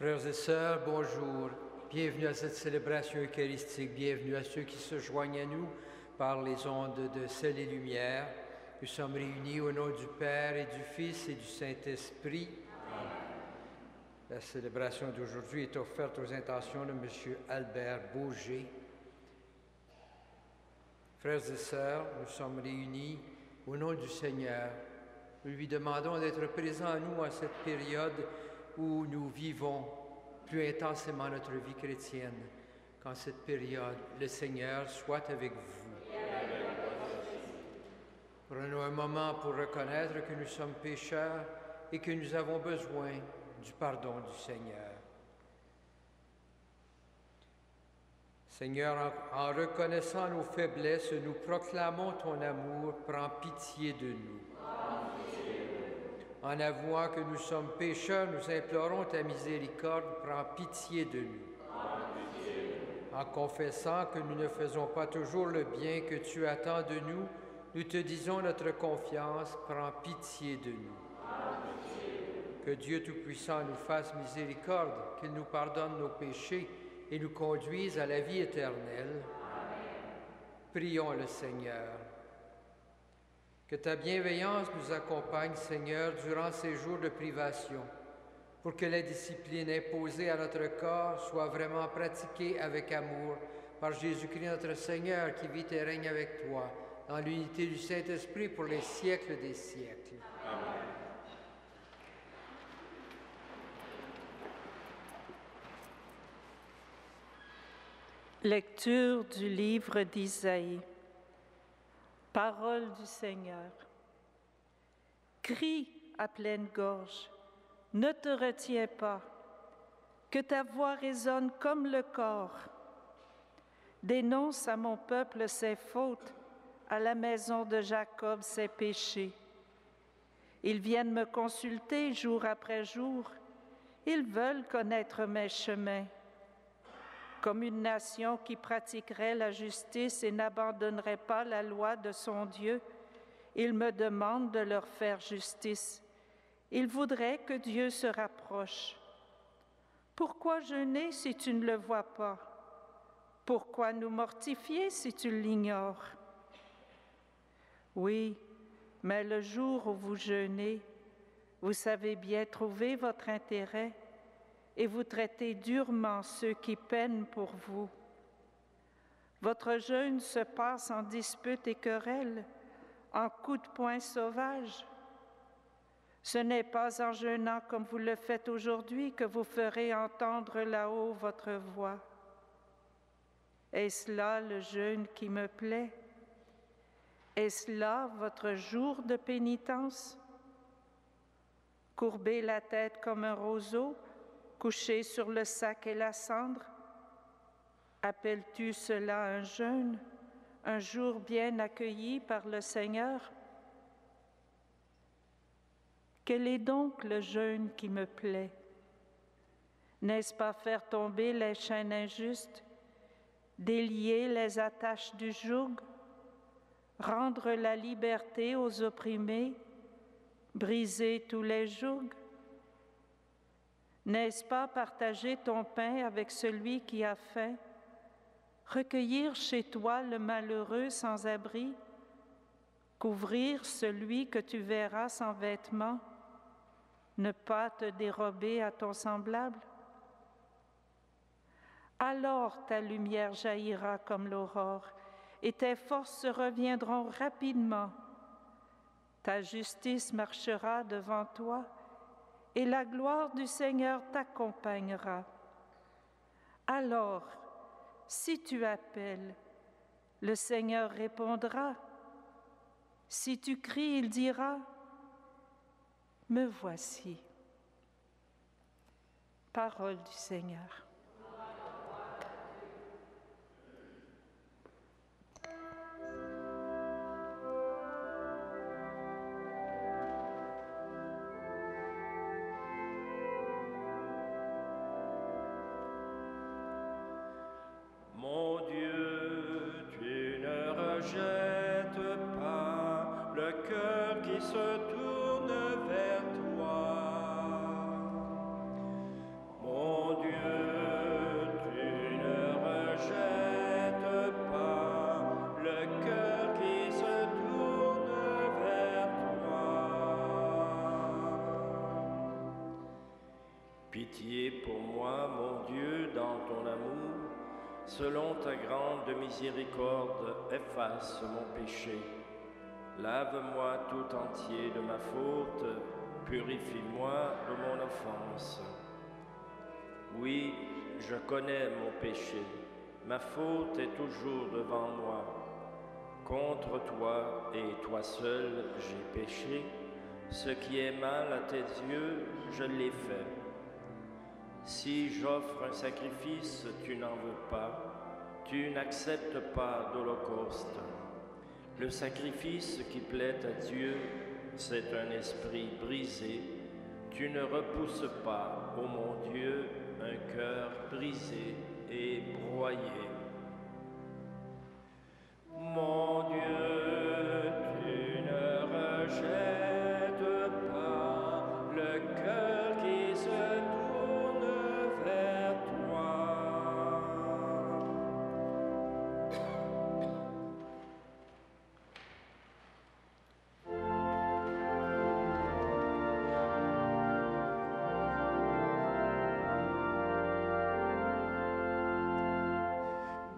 Frères et sœurs, bonjour. Bienvenue à cette célébration eucharistique. Bienvenue à ceux qui se joignent à nous par les ondes de Sel et Lumière. Nous sommes réunis au nom du Père et du Fils et du Saint-Esprit. La célébration d'aujourd'hui est offerte aux intentions de M. Albert Beaugé. Frères et sœurs, nous sommes réunis au nom du Seigneur. Nous lui demandons d'être présent à nous en cette période où nous vivons plus intensément notre vie chrétienne. Qu'en cette période, le Seigneur soit avec vous. Prenons un moment pour reconnaître que nous sommes pécheurs et que nous avons besoin du pardon du Seigneur. Seigneur, en reconnaissant nos faiblesses, nous proclamons ton amour. Prends pitié de nous. En avouant que nous sommes pécheurs, nous implorons ta miséricorde. Prends pitié de nous. En confessant que nous ne faisons pas toujours le bien que tu attends de nous, nous te disons notre confiance. Prends pitié de nous. Que Dieu Tout-Puissant nous fasse miséricorde, qu'il nous pardonne nos péchés et nous conduise à la vie éternelle. Amen. Prions le Seigneur. Que ta bienveillance nous accompagne, Seigneur, durant ces jours de privation, pour que la discipline imposée à notre corps soit vraiment pratiquée avec amour par Jésus-Christ notre Seigneur, qui vit et règne avec toi, dans l'unité du Saint-Esprit pour les siècles des siècles. Amen. Lecture du livre d'Isaïe. Parole du Seigneur. Crie à pleine gorge, ne te retiens pas, que ta voix résonne comme le cor. Dénonce à mon peuple ses fautes, à la maison de Jacob ses péchés. Ils viennent me consulter jour après jour, ils veulent connaître mes chemins. Comme une nation qui pratiquerait la justice et n'abandonnerait pas la loi de son Dieu, ils me demandent de leur faire justice. Ils voudraient que Dieu se rapproche. Pourquoi jeûner si tu ne le vois pas? Pourquoi nous mortifier si tu l'ignores? Oui, mais le jour où vous jeûnez, vous savez bien trouver votre intérêt et vous traitez durement ceux qui peinent pour vous. Votre jeûne se passe en disputes et querelles, en coups de poing sauvages. Ce n'est pas en jeûnant comme vous le faites aujourd'hui que vous ferez entendre là-haut votre voix. Est-ce là le jeûne qui me plaît? Est-ce là votre jour de pénitence? Courber la tête comme un roseau, couché sur le sac et la cendre? Appelles-tu cela un jeûne, un jour bien accueilli par le Seigneur? Quel est donc le jeûne qui me plaît? N'est-ce pas faire tomber les chaînes injustes, délier les attaches du joug, rendre la liberté aux opprimés, briser tous les jougs? N'est-ce pas partager ton pain avec celui qui a faim, recueillir chez toi le malheureux sans abri, couvrir celui que tu verras sans vêtements, ne pas te dérober à ton semblable? Alors ta lumière jaillira comme l'aurore, et tes forces reviendront rapidement. Ta justice marchera devant toi, et la gloire du Seigneur t'accompagnera. Alors, si tu appelles, le Seigneur répondra. Si tu cries, il dira, « Me voici. » Parole du Seigneur. Mon Dieu, tu ne rejettes pas le cœur qui se tourne vers toi. Mon Pitié pour moi, mon Dieu, dans ton amour, selon ta grande miséricorde, efface mon péché. Lave-moi tout entier de ma faute, purifie-moi de mon offense. Oui, je connais mon péché, ma faute est toujours devant moi. Contre toi et toi seul j'ai péché, ce qui est mal à tes yeux, je l'ai fait. Si j'offre un sacrifice, tu n'en veux pas, tu n'acceptes pas d'holocauste. Le sacrifice qui plaît à Dieu, c'est un esprit brisé. Tu ne repousses pas, ô mon Dieu, un cœur brisé et broyé. Mon Dieu, tu ne rejettes pas le cœur qui se tourne vers toi.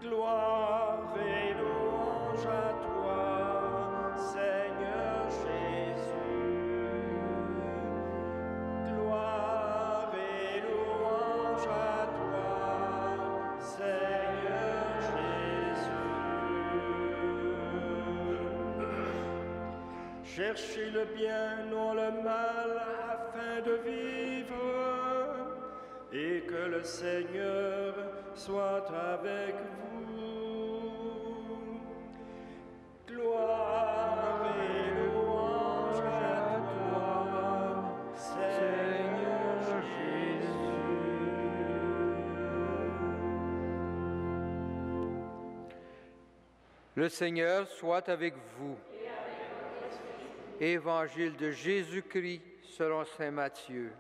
Gloire et louange à toi, Seigneur Jésus. Gloire et louange à toi, Seigneur Jésus. Cherchez le bien, non le mal, afin de vivre, et que le Seigneur soit avec vous. Gloire et louange à toi, Seigneur Jésus. Le Seigneur soit avec vous. Évangile de Jésus-Christ selon saint Matthieu.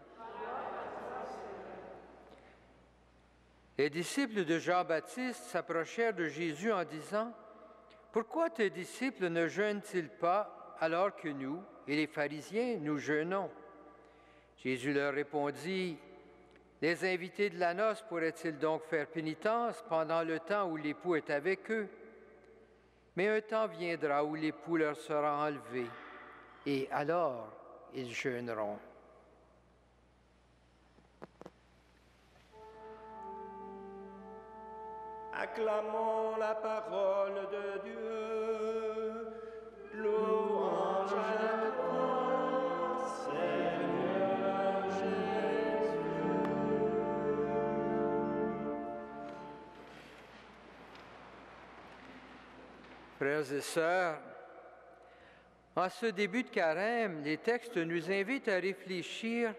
Les disciples de Jean-Baptiste s'approchèrent de Jésus en disant « Pourquoi tes disciples ne jeûnent-ils pas alors que nous, et les pharisiens, nous jeûnons ?» Jésus leur répondit « Les invités de la noce pourraient-ils donc faire pénitence pendant le temps où l'époux est avec eux? Mais un temps viendra où l'époux leur sera enlevé, et alors ils jeûneront. » Acclamons la parole de Dieu. Louange à toi, Seigneur Jésus. Frères et sœurs, en ce début de carême, les textes nous invitent à réfléchir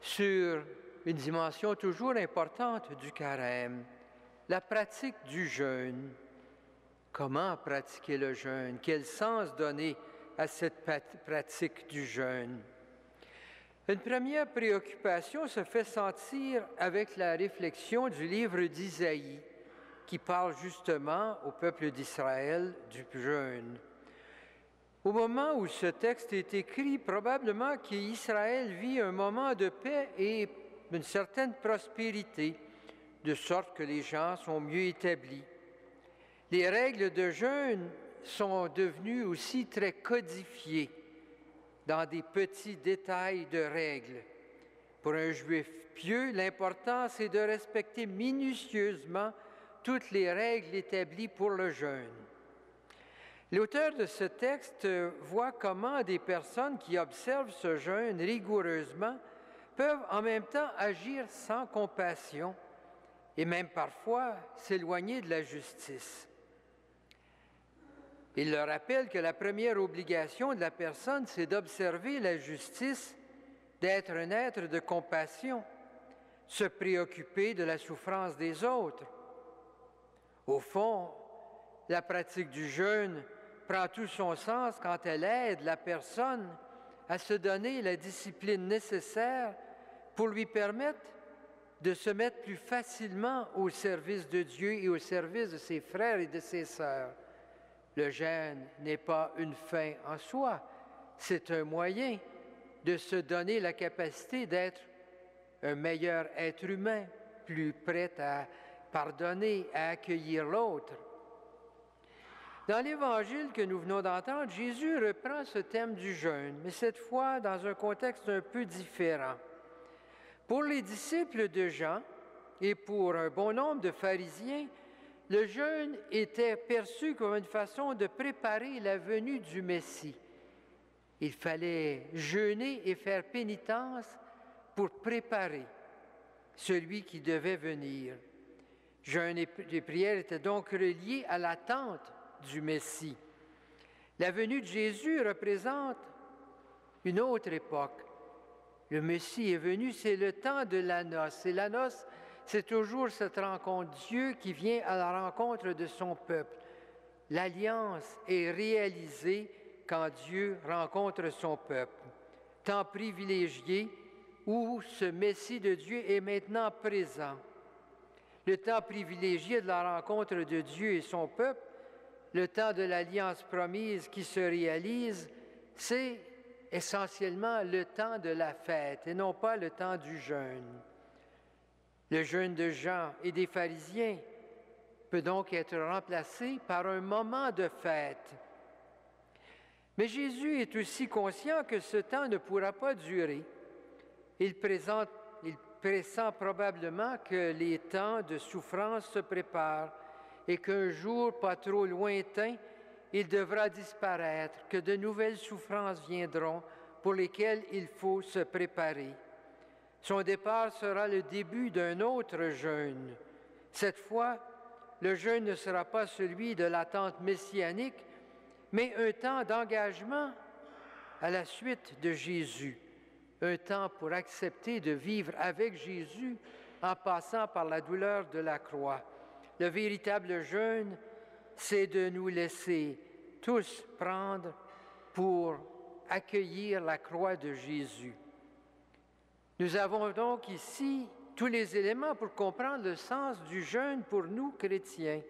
sur une dimension toujours importante du carême, la pratique du jeûne. Comment pratiquer le jeûne? Quel sens donner à cette pratique du jeûne? Une première préoccupation se fait sentir avec la réflexion du livre d'Isaïe, qui parle justement au peuple d'Israël du jeûne. Au moment où ce texte est écrit, probablement qu'Israël vit un moment de paix et une certaine prospérité, de sorte que les gens sont mieux établis. Les règles de jeûne sont devenues aussi très codifiées dans des petits détails de règles. Pour un juif pieux, l'important c'est de respecter minutieusement toutes les règles établies pour le jeûne. L'auteur de ce texte voit comment des personnes qui observent ce jeûne rigoureusement peuvent en même temps agir sans compassion et même parfois s'éloigner de la justice. Il leur rappelle que la première obligation de la personne, c'est d'observer la justice, d'être un être de compassion, se préoccuper de la souffrance des autres. Au fond, la pratique du jeûne prend tout son sens quand elle aide la personne à se donner la discipline nécessaire pour lui permettre de se mettre plus facilement au service de Dieu et au service de ses frères et de ses sœurs. Le jeûne n'est pas une fin en soi, c'est un moyen de se donner la capacité d'être un meilleur être humain, plus prêt à pardonner, à accueillir l'autre. Dans l'Évangile que nous venons d'entendre, Jésus reprend ce thème du jeûne, mais cette fois dans un contexte un peu différent. Pour les disciples de Jean et pour un bon nombre de pharisiens, le jeûne était perçu comme une façon de préparer la venue du Messie. Il fallait jeûner et faire pénitence pour préparer celui qui devait venir. Jeûne et prière étaient donc reliés à l'attente du Messie. La venue de Jésus représente une autre époque. Le Messie est venu, c'est le temps de la noce. Et la noce, c'est toujours cette rencontre. Dieu qui vient à la rencontre de son peuple. L'alliance est réalisée quand Dieu rencontre son peuple. Temps privilégié où ce Messie de Dieu est maintenant présent. Le temps privilégié de la rencontre de Dieu et son peuple, le temps de l'alliance promise qui se réalise, c'est essentiellement le temps de la fête et non pas le temps du jeûne. Le jeûne de Jean et des pharisiens peut donc être remplacé par un moment de fête. Mais Jésus est aussi conscient que ce temps ne pourra pas durer. Il pressent probablement que les temps de souffrance se préparent et qu'un jour pas trop lointain, il devra disparaître, que de nouvelles souffrances viendront pour lesquelles il faut se préparer. Son départ sera le début d'un autre jeûne. Cette fois, le jeûne ne sera pas celui de l'attente messianique, mais un temps d'engagement à la suite de Jésus. Un temps pour accepter de vivre avec Jésus en passant par la douleur de la croix. Le véritable jeûne, c'est de nous laisser tous prendre pour accueillir la croix de Jésus. Nous avons donc ici tous les éléments pour comprendre le sens du jeûne pour nous, chrétiens.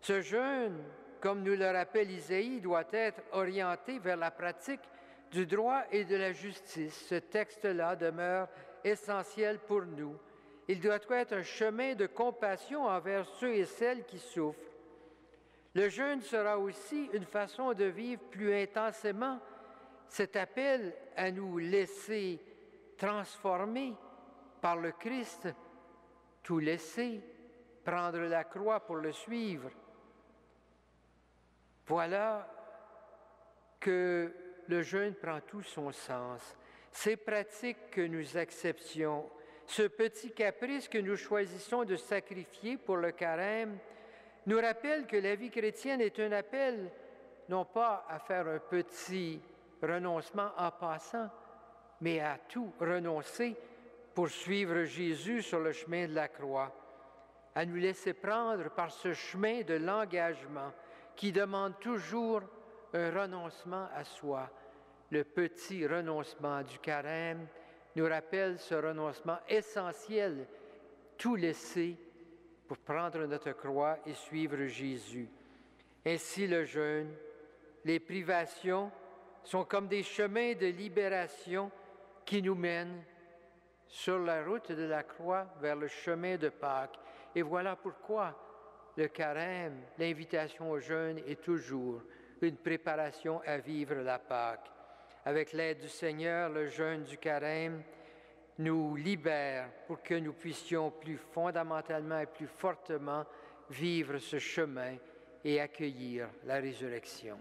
Ce jeûne, comme nous le rappelle Isaïe, doit être orienté vers la pratique du droit et de la justice. Ce texte-là demeure essentiel pour nous. Il doit être un chemin de compassion envers ceux et celles qui souffrent. Le jeûne sera aussi une façon de vivre plus intensément cet appel à nous laisser transformer par le Christ, tout laisser, prendre la croix pour le suivre. Voilà que le jeûne prend tout son sens. Ces pratiques que nous acceptions, ce petit caprice que nous choisissons de sacrifier pour le carême, nous rappelle que la vie chrétienne est un appel non pas à faire un petit renoncement en passant, mais à tout renoncer pour suivre Jésus sur le chemin de la croix, à nous laisser prendre par ce chemin de l'engagement qui demande toujours un renoncement à soi. Le petit renoncement du carême nous rappelle ce renoncement essentiel, tout laisser pour prendre notre croix et suivre Jésus. Ainsi le jeûne, les privations sont comme des chemins de libération qui nous mènent sur la route de la croix vers le chemin de Pâques. Et voilà pourquoi le carême, l'invitation au jeûne est toujours une préparation à vivre la Pâque. Avec l'aide du Seigneur, le jeûne du carême nous libère pour que nous puissions plus fondamentalement et plus fortement vivre ce chemin et accueillir la résurrection.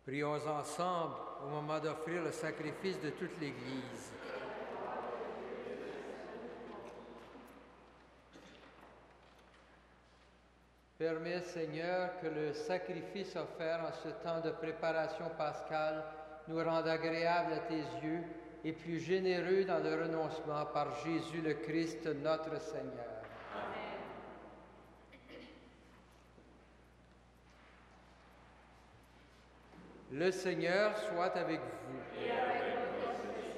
Prions ensemble au moment d'offrir le sacrifice de toute l'Église. Permets, Seigneur, que le sacrifice offert en ce temps de préparation pascale nous rende agréables à tes yeux et plus généreux dans le renoncement par Jésus le Christ, notre Seigneur. Amen. Le Seigneur soit avec vous. Et avec votre esprit.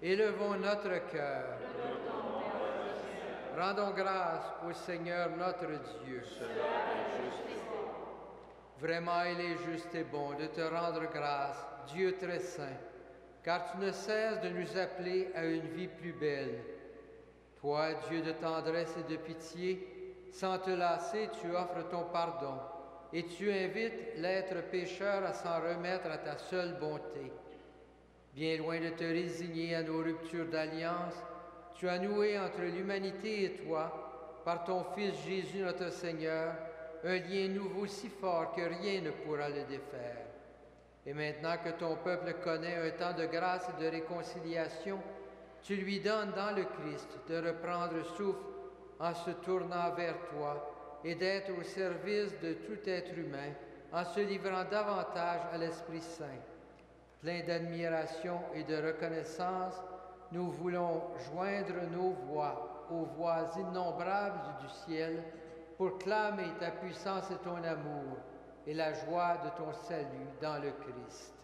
Élevons notre cœur. Rendons grâce au Seigneur notre Dieu. Vraiment, il est juste et bon de te rendre grâce, Dieu très saint, car tu ne cesses de nous appeler à une vie plus belle. Toi, Dieu de tendresse et de pitié, sans te lasser, tu offres ton pardon et tu invites l'être pécheur à s'en remettre à ta seule bonté. Bien loin de te résigner à nos ruptures d'alliance, tu as noué entre l'humanité et toi, par ton Fils Jésus notre Seigneur, un lien nouveau si fort que rien ne pourra le défaire. Et maintenant que ton peuple connaît un temps de grâce et de réconciliation, tu lui donnes dans le Christ de reprendre souffle en se tournant vers toi et d'être au service de tout être humain en se livrant davantage à l'Esprit Saint. Plein d'admiration et de reconnaissance, nous voulons joindre nos voix aux voix innombrables du ciel pour clamer ta puissance et ton amour et la joie de ton salut dans le Christ.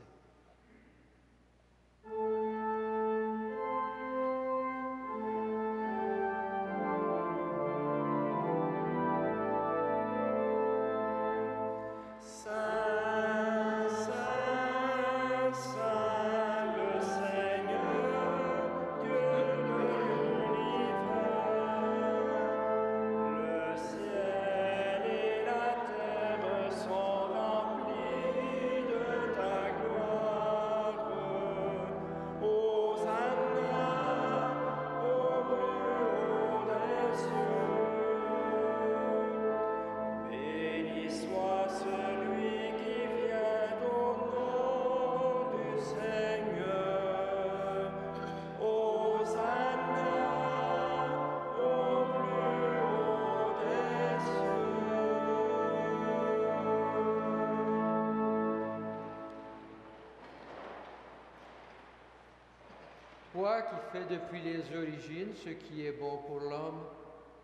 Toi qui fais depuis les origines ce qui est bon pour l'homme,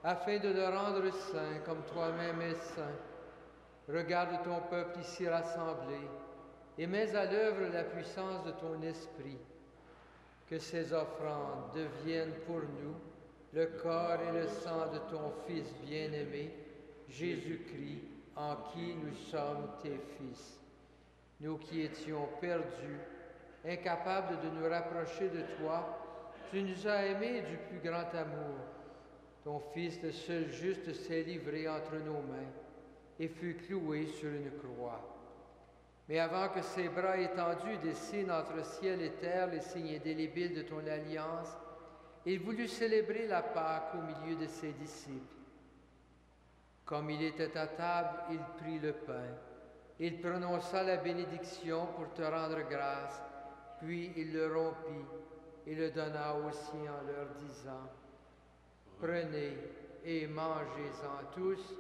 afin de le rendre saint comme toi-même es saint, regarde ton peuple ici rassemblé et mets à l'œuvre la puissance de ton esprit. Que ces offrandes deviennent pour nous le corps et le sang de ton Fils bien-aimé, Jésus-Christ, en qui nous sommes tes fils. Nous qui étions perdus, incapables de nous rapprocher de toi, tu nous as aimés du plus grand amour. Ton Fils, le seul juste, s'est livré entre nos mains et fut cloué sur une croix. Mais avant que ses bras étendus dessinent entre ciel et terre les signes indélébiles de ton alliance, il voulut célébrer la Pâque au milieu de ses disciples. Comme il était à table, il prit le pain. Il prononça la bénédiction pour te rendre grâce, puis il le rompit et le donna aux siens en leur disant: « Prenez et mangez-en tous,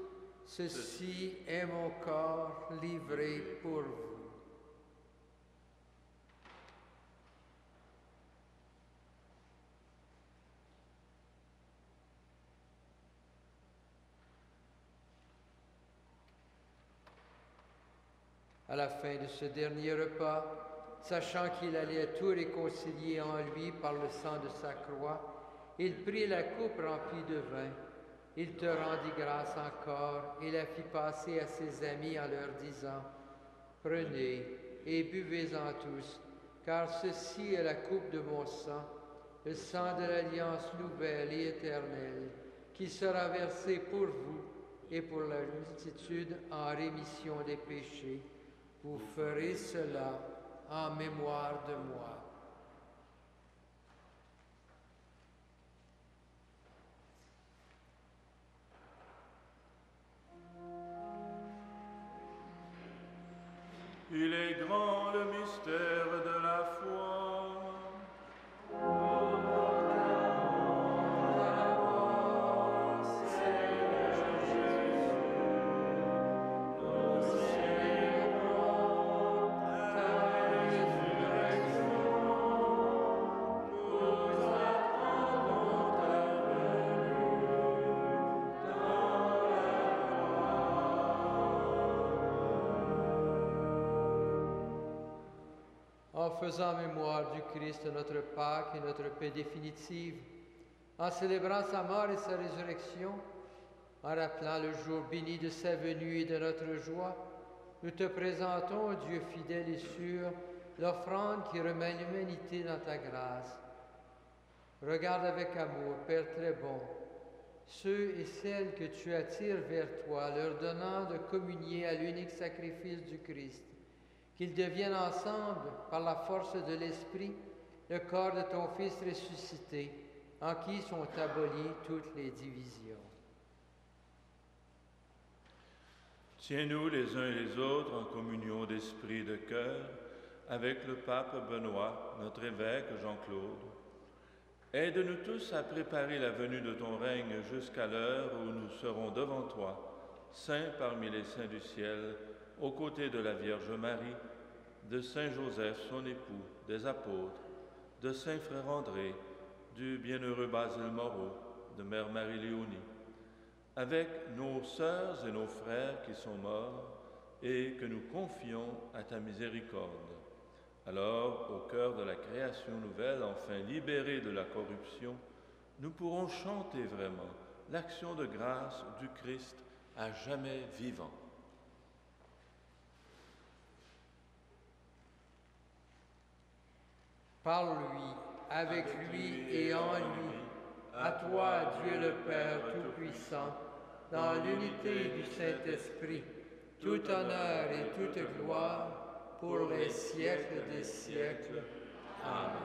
ceci est mon corps livré pour vous. » À la fin de ce dernier repas, sachant qu'il allait tout réconcilier en lui par le sang de sa croix, il prit la coupe remplie de vin. Il te rendit grâce encore et la fit passer à ses amis en leur disant: « Prenez et buvez-en tous, car ceci est la coupe de mon sang, le sang de l'alliance nouvelle et éternelle, qui sera versé pour vous et pour la multitude en rémission des péchés. Vous ferez cela en mémoire de moi. » Il est grand le faisant mémoire du Christ, notre Pâque et notre paix définitive, en célébrant sa mort et sa résurrection, en rappelant le jour béni de sa venue et de notre joie, nous te présentons, Dieu fidèle et sûr, l'offrande qui remet l'humanité dans ta grâce. Regarde avec amour, Père très bon, ceux et celles que tu attires vers toi, leur donnant de communier à l'unique sacrifice du Christ, qu'ils deviennent ensemble, par la force de l'Esprit, le corps de ton Fils ressuscité, en qui sont abolies toutes les divisions. Tiens-nous les uns et les autres en communion d'esprit et de cœur avec le pape Benoît, notre évêque Jean-Claude. Aide-nous tous à préparer la venue de ton règne jusqu'à l'heure où nous serons devant toi, saints parmi les saints du ciel, aux côtés de la Vierge Marie, de Saint Joseph, son époux, des apôtres, de Saint Frère André, du bienheureux Basile Moreau, de Mère Marie-Léonie, avec nos sœurs et nos frères qui sont morts et que nous confions à ta miséricorde. Alors, au cœur de la création nouvelle, enfin libérée de la corruption, nous pourrons chanter vraiment l'action de grâce du Christ à jamais vivant. Par lui, avec lui et en lui, à toi, Dieu le Père Tout-Puissant, dans l'unité du Saint-Esprit, tout honneur et toute gloire, pour les siècles des siècles. Amen.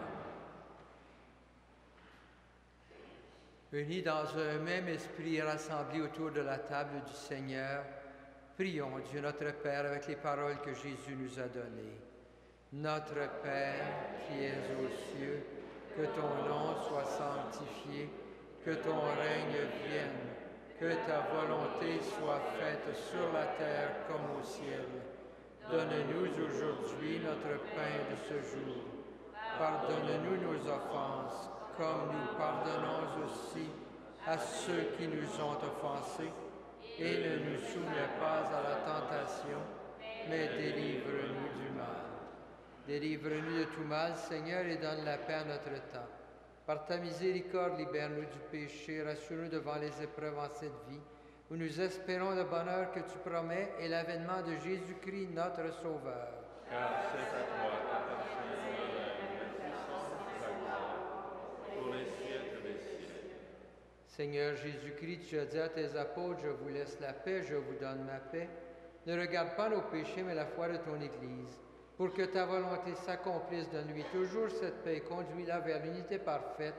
Unis dans un même esprit et rassemblés autour de la table du Seigneur, prions Dieu notre Père avec les paroles que Jésus nous a données. Notre Père qui es aux cieux, que ton nom soit sanctifié, que ton règne vienne, que ta volonté soit faite sur la terre comme au ciel. Donne-nous aujourd'hui notre pain de ce jour. Pardonne-nous nos offenses, comme nous pardonnons aussi à ceux qui nous ont offensés. Et ne nous soumets pas à la tentation, mais délivre-nous du mal. Délivre-nous de tout mal, Seigneur, et donne la paix à notre temps. Par ta miséricorde, libère-nous du péché, rassure-nous devant les épreuves en cette vie, où nous espérons le bonheur que tu promets et l'avènement de Jésus-Christ, notre Sauveur. Car c'est à toi qu'appartient la puissance et la gloire, pour les siècles des siècles. Seigneur Jésus-Christ, tu as dit à tes apôtres, je vous laisse la paix, je vous donne ma paix. Ne regarde pas nos péchés, mais la foi de ton Église. Pour que ta volonté s'accomplisse, donne-lui toujours cette paix, conduis-la vers l'unité parfaite,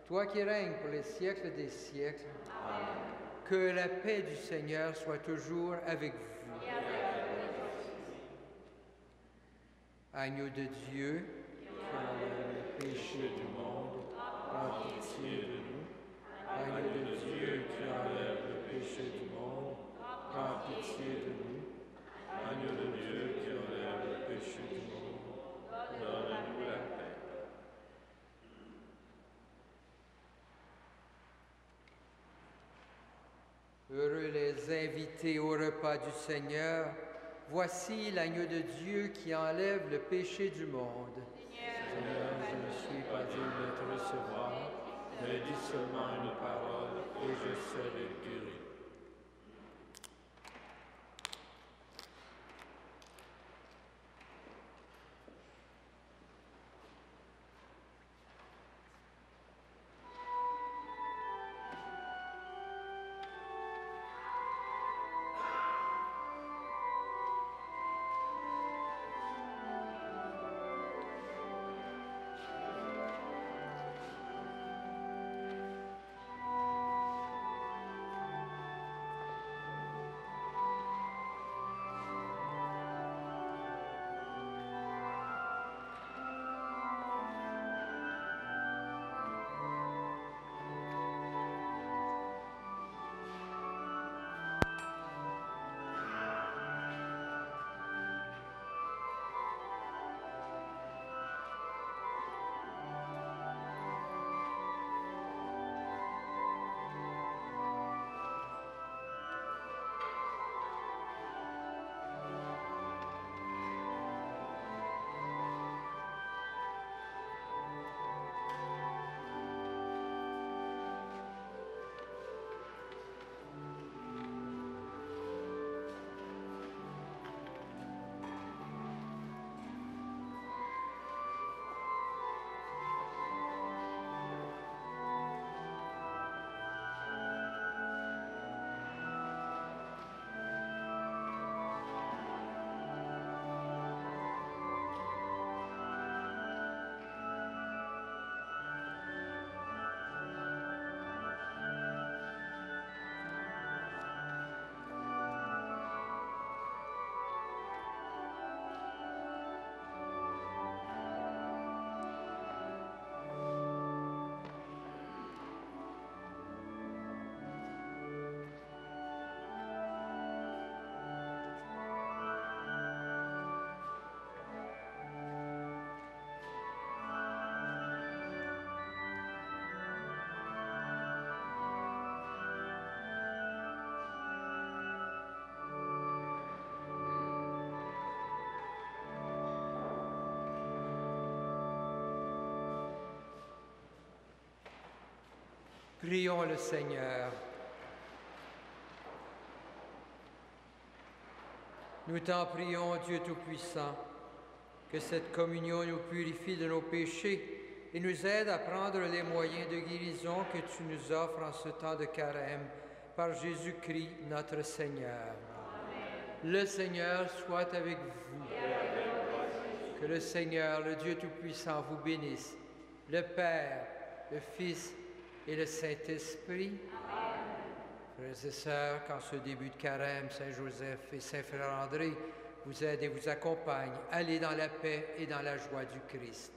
toi qui règnes pour les siècles des siècles. Amen. Que la paix du Seigneur soit toujours avec vous. Agneau de Dieu, qui enlève le péché du monde, prends pitié de nous. Agneau de Dieu, qui enlève le péché du monde, prends pitié de nous. Agneau de Dieu, qui enlève le péché du monde, donne-nous la paix. Heureux les invités au repas du Seigneur. Voici l'agneau de Dieu qui enlève le péché du monde. Seigneur, je ne suis pas digne de te recevoir, mais dis seulement une parole et je serai guéri. Prions le Seigneur. Nous t'en prions, Dieu Tout-Puissant, que cette communion nous purifie de nos péchés et nous aide à prendre les moyens de guérison que tu nous offres en ce temps de carême, par Jésus-Christ notre Seigneur. Amen. Le Seigneur soit avec vous. Que le Seigneur, le Dieu Tout-Puissant, vous bénisse, le Père, le Fils et le Saint-Esprit. Frères et sœurs, qu'en ce début de carême, Saint Joseph et Saint Frère André vous aident et vous accompagnent. Allez dans la paix et dans la joie du Christ.